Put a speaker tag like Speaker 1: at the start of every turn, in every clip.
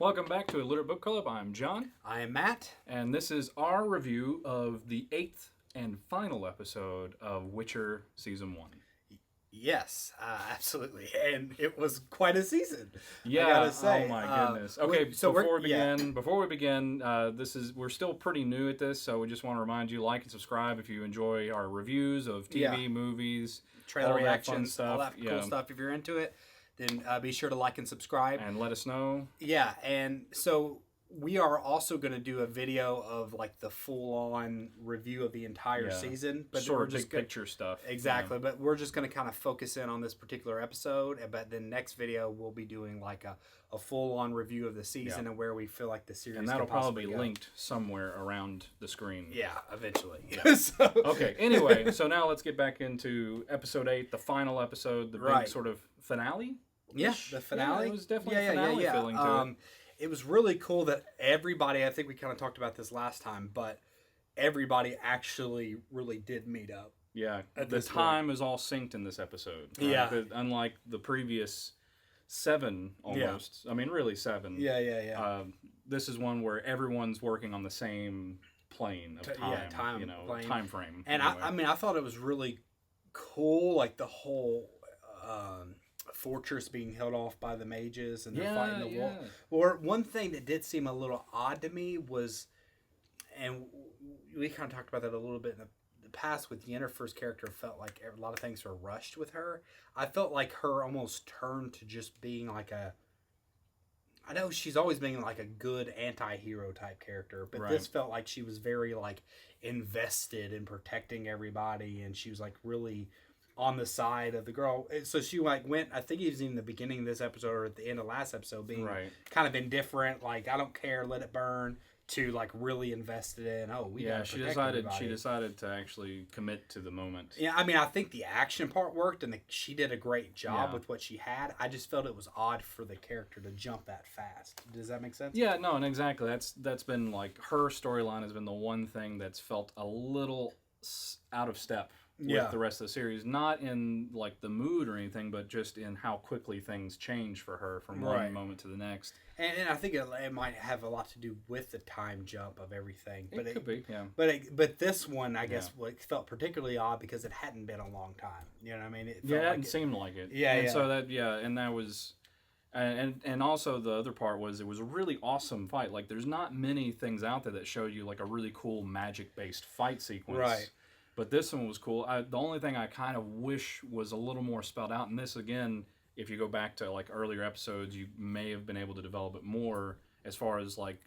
Speaker 1: Welcome back to Illiterate Book Club. I'm John.
Speaker 2: I am Matt.
Speaker 1: And this is our review of the 8th and final episode of Witcher Season 1.
Speaker 2: Yes, absolutely. And it was quite a season.
Speaker 1: Yeah,
Speaker 2: I gotta say.
Speaker 1: oh my goodness. Okay,
Speaker 2: so
Speaker 1: before we begin, we're still pretty new at this, so we just want to remind you, like and subscribe if you enjoy our reviews of TV, movies,
Speaker 2: trailer
Speaker 1: all
Speaker 2: reactions,
Speaker 1: that fun
Speaker 2: all that cool stuff. If you're into it, then be sure to like and subscribe.
Speaker 1: And let us know.
Speaker 2: Yeah, and so we are also going to do a video of like the full-on review of the entire season, but
Speaker 1: sort
Speaker 2: we're
Speaker 1: of
Speaker 2: just
Speaker 1: big picture stuff.
Speaker 2: Exactly, but we're just going to kind of focus in on this particular episode. But then next video we'll be doing like a full-on review of the season and where we feel like the series.
Speaker 1: And that'll probably be linked somewhere around the screen.
Speaker 2: Yeah, eventually.
Speaker 1: Yeah. Okay. Anyway, so now let's get back into episode 8, the final episode, the big sort of finale.
Speaker 2: Yeah, the finale.
Speaker 1: Yeah, it was definitely a finale feeling to it.
Speaker 2: It was really cool that everybody, I think we kind of talked about this last time, but everybody actually really did meet up.
Speaker 1: Yeah, the time is all synced in this episode. Right?
Speaker 2: Yeah.
Speaker 1: Unlike the previous 7 almost. Yeah. I mean, really 7.
Speaker 2: Yeah.
Speaker 1: This is one where everyone's working on the same plane of time. Time frame.
Speaker 2: And anyway. I thought it was really cool, like the whole fortress being held off by the mages and they're fighting the wall. Or one thing that did seem a little odd to me was, and we kind of talked about that a little bit in the past with Yennefer's character, felt like a lot of things were rushed with her. I felt like her almost turned to just being like I know she's always been like a good anti-hero type character, but this felt like she was very like invested in protecting everybody, and she was like really on the side of the girl. So she like went, I think it was in the beginning of this episode or at the end of last episode, being kind of indifferent, like I don't care, let it burn, to like really invested in, she decided to actually commit to the moment. Yeah, I mean, I think the action part worked and she did a great job with what she had. I just felt it was odd for the character to jump that fast. Does that make sense?
Speaker 1: Yeah, no, and exactly. That's been like her storyline has been the one thing that's felt a little out of step with the rest of the series, not in like the mood or anything, but just in how quickly things change for her from one moment to the next.
Speaker 2: And I think it might have a lot to do with the time jump of everything. But
Speaker 1: it could be, yeah.
Speaker 2: But this one, I guess, felt particularly odd because it hadn't been a long time. You know what I mean? It
Speaker 1: hadn't seemed like it. So that was, and also the other part was it was a really awesome fight. Like there's not many things out there that show you like a really cool magic-based fight sequence.
Speaker 2: Right.
Speaker 1: But this one was cool. The only thing I kind of wish was a little more spelled out, and this, again, if you go back to like earlier episodes, you may have been able to develop it more as far as like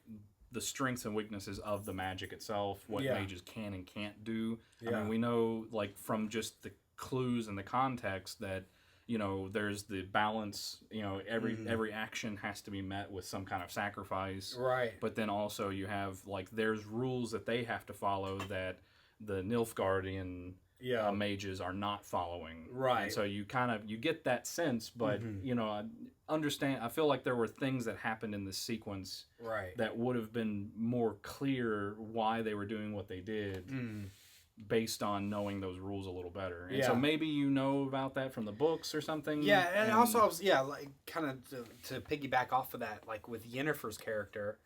Speaker 1: the strengths and weaknesses of the magic itself, what mages can and can't do. I mean, we know like from just the clues and the context that, you know, there's the balance, you know, every action has to be met with some kind of sacrifice.
Speaker 2: Right.
Speaker 1: But then also you have like there's rules that they have to follow that the Nilfgaardian mages are not following.
Speaker 2: Right.
Speaker 1: And so you get that sense, but you know, I feel like there were things that happened in this sequence that would have been more clear why they were doing what they did based on knowing those rules a little better. And so maybe you know about that from the books or something.
Speaker 2: Yeah, and also I was like kind of to piggyback off of that, like with Yennefer's character,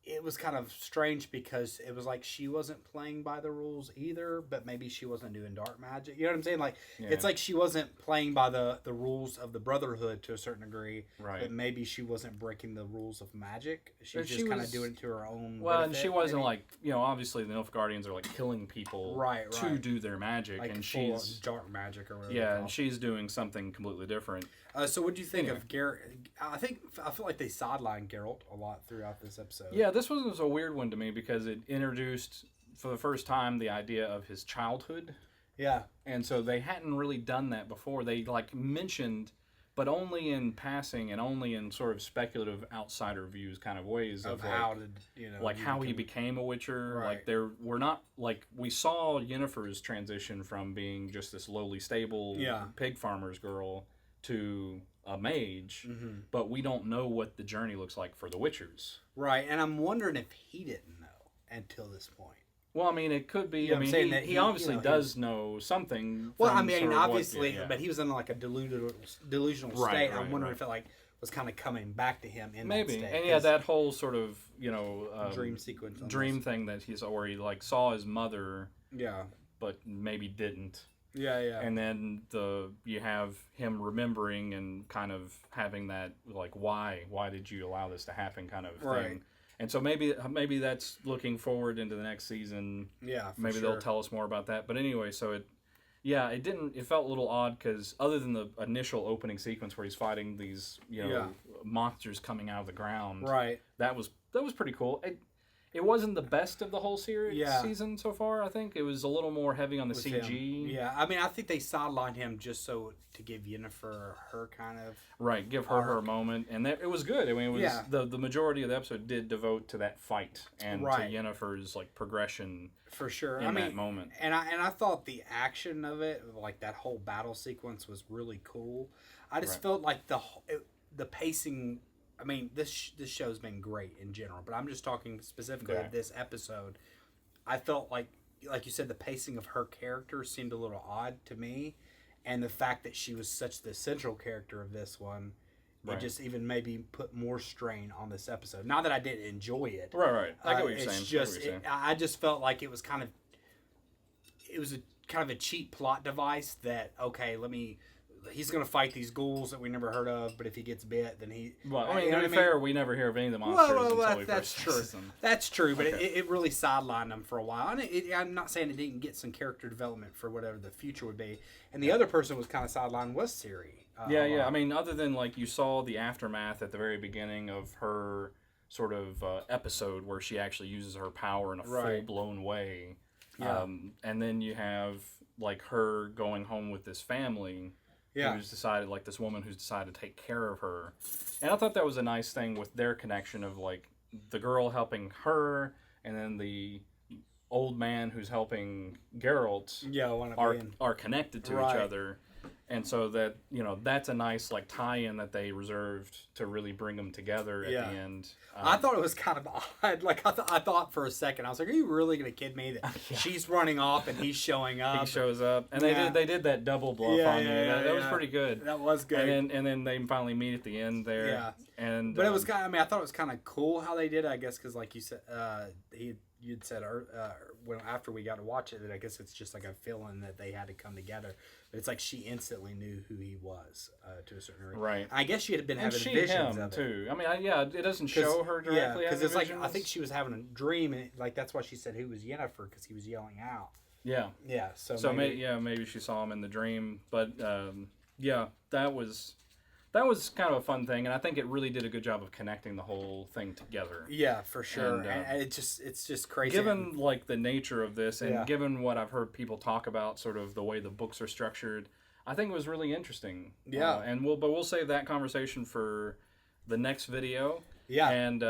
Speaker 2: it was kind of strange because it was like she wasn't playing by the rules either, but maybe she wasn't doing dark magic. You know what I'm saying? Like it's like she wasn't playing by the rules of the Brotherhood to a certain degree, but maybe she wasn't breaking the rules of magic. She was just kind of doing it to her own.
Speaker 1: Well, and she wasn't like, you know, obviously the Nilfgaardians are like killing people to do their magic, like and she's
Speaker 2: dark magic or whatever.
Speaker 1: Yeah, and she's doing something completely different.
Speaker 2: So what do you think of Geralt? I feel like they sidelined Geralt a lot throughout this episode.
Speaker 1: Yeah, this was a weird one to me because it introduced for the first time the idea of his childhood.
Speaker 2: Yeah.
Speaker 1: And so they hadn't really done that before. They like mentioned, but only in passing and only in sort of speculative outsider views kind of ways of like,
Speaker 2: how did, you know,
Speaker 1: like how he became a Witcher.
Speaker 2: Right.
Speaker 1: Like we're not like we saw Yennefer's transition from being just this lowly stable pig farmer's girl to a mage, but we don't know what the journey looks like for the Witchers.
Speaker 2: Right, and I'm wondering if he didn't know until this point.
Speaker 1: Well, I mean, it could be.
Speaker 2: You know,
Speaker 1: I mean, he obviously does know something.
Speaker 2: Well, I mean, obviously, but he was in like a delusional state. I'm wondering if it like was kind of coming back to him in
Speaker 1: maybe.
Speaker 2: that state.
Speaker 1: And that whole sort of
Speaker 2: dream sequence,
Speaker 1: dream thing that where he like saw his mother,
Speaker 2: yeah,
Speaker 1: but maybe didn't.
Speaker 2: Yeah.
Speaker 1: And then you have him remembering and kind of having that like why did you allow this to happen kind of thing.
Speaker 2: Right.
Speaker 1: And so maybe that's looking forward into the next season.
Speaker 2: Yeah,
Speaker 1: maybe they'll tell us more about that. But anyway, so it felt a little odd because other than the initial opening sequence where he's fighting these monsters coming out of the ground,
Speaker 2: right?
Speaker 1: That was pretty cool. It wasn't the best of the whole season so far. I think it was a little more heavy on the CG.
Speaker 2: Him. Yeah, I mean, I think they sidelined him just so to give Yennefer her kind of
Speaker 1: give her moment, and it was good. I mean, it was the majority of the episode did devote to that fight and to Yennefer's like progression
Speaker 2: for sure.
Speaker 1: in that moment.
Speaker 2: And I thought the action of it, like that whole battle sequence, was really cool. I just felt like the pacing. I mean, this show's been great in general, but I'm just talking specifically of this episode. I felt like you said, the pacing of her character seemed a little odd to me, and the fact that she was such the central character of this one, it just even maybe put more strain on this episode. Not that I didn't enjoy it.
Speaker 1: Right. I get what you're saying.
Speaker 2: I just felt like it was kind of a cheap plot device that, okay, he's going to fight these ghouls that we never heard of, but if he gets bit, then he...
Speaker 1: Well, I mean, to be fair, we never hear of any of the monsters until we
Speaker 2: that's
Speaker 1: first
Speaker 2: true.
Speaker 1: see them.
Speaker 2: That's true, but it really sidelined them for a while. And I'm not saying it didn't get some character development for whatever the future would be. And the other person was kind of sidelined was Ciri.
Speaker 1: Yeah. I mean, other than, like, you saw the aftermath at the very beginning of her sort of episode where she actually uses her power in a full-blown way.
Speaker 2: Yeah.
Speaker 1: And then you have, like, her going home with this family...
Speaker 2: Yeah.
Speaker 1: Who's decided, like this woman who's decided to take care of her. And I thought that was a nice thing with their connection of like the girl helping her and then the old man who's helping Geralt are connected to each other. And so that, that's a nice like tie-in that they reserved to really bring them together at the end.
Speaker 2: I thought it was kind of odd. Like I thought for a second, I was like, "Are you really going to kid me that she's running off and he's showing up?"
Speaker 1: He shows up, and they did that double bluff on you. That was pretty good.
Speaker 2: That was good.
Speaker 1: And then they finally meet at the end there.
Speaker 2: Yeah. But it was kind of. I mean, I thought it was kind of cool how they did it. I guess because like you said, you'd said after we got to watch it that I guess it's just like a feeling that they had to come together. But it's like she instantly knew who he was to a certain degree.
Speaker 1: Right.
Speaker 2: I guess she had been having
Speaker 1: him
Speaker 2: visions of it
Speaker 1: too. I mean, it doesn't show her directly.
Speaker 2: Because it's like I think she was having a dream, and like that's why she said who was Yennefer because he was yelling out. Yeah. Yeah. So
Speaker 1: maybe she saw him in the dream, but that was kind of a fun thing, and I think it really did a good job of connecting the whole thing together.
Speaker 2: Yeah, for sure. And it's just crazy.
Speaker 1: Given like the nature of this, and given what I've heard people talk about, sort of the way the books are structured, I think it was really interesting.
Speaker 2: Yeah.
Speaker 1: And we'll save that conversation for the next video.
Speaker 2: Yeah.
Speaker 1: And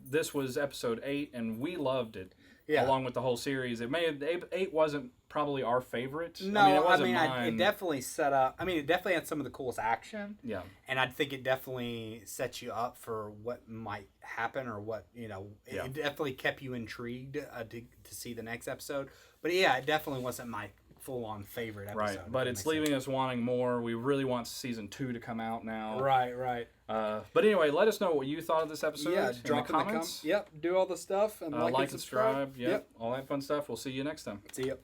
Speaker 1: this was episode 8, and we loved it. Yeah. Along with the whole series, 8 wasn't probably our favorite.
Speaker 2: No, it definitely set up. I mean, it definitely had some of the coolest action.
Speaker 1: Yeah,
Speaker 2: and I think it definitely sets you up for what might happen or what It definitely kept you intrigued to see the next episode. But yeah, it definitely wasn't my full-on favorite episode.
Speaker 1: Right, but it's leaving us wanting more. We really want season 2 to come out now.
Speaker 2: Right.
Speaker 1: But anyway, let us know what you thought of this episode.
Speaker 2: Yeah,
Speaker 1: drop in the comments.
Speaker 2: Yep, do all the stuff and
Speaker 1: like and subscribe. Yep, all that fun stuff. We'll see you next time.
Speaker 2: See you.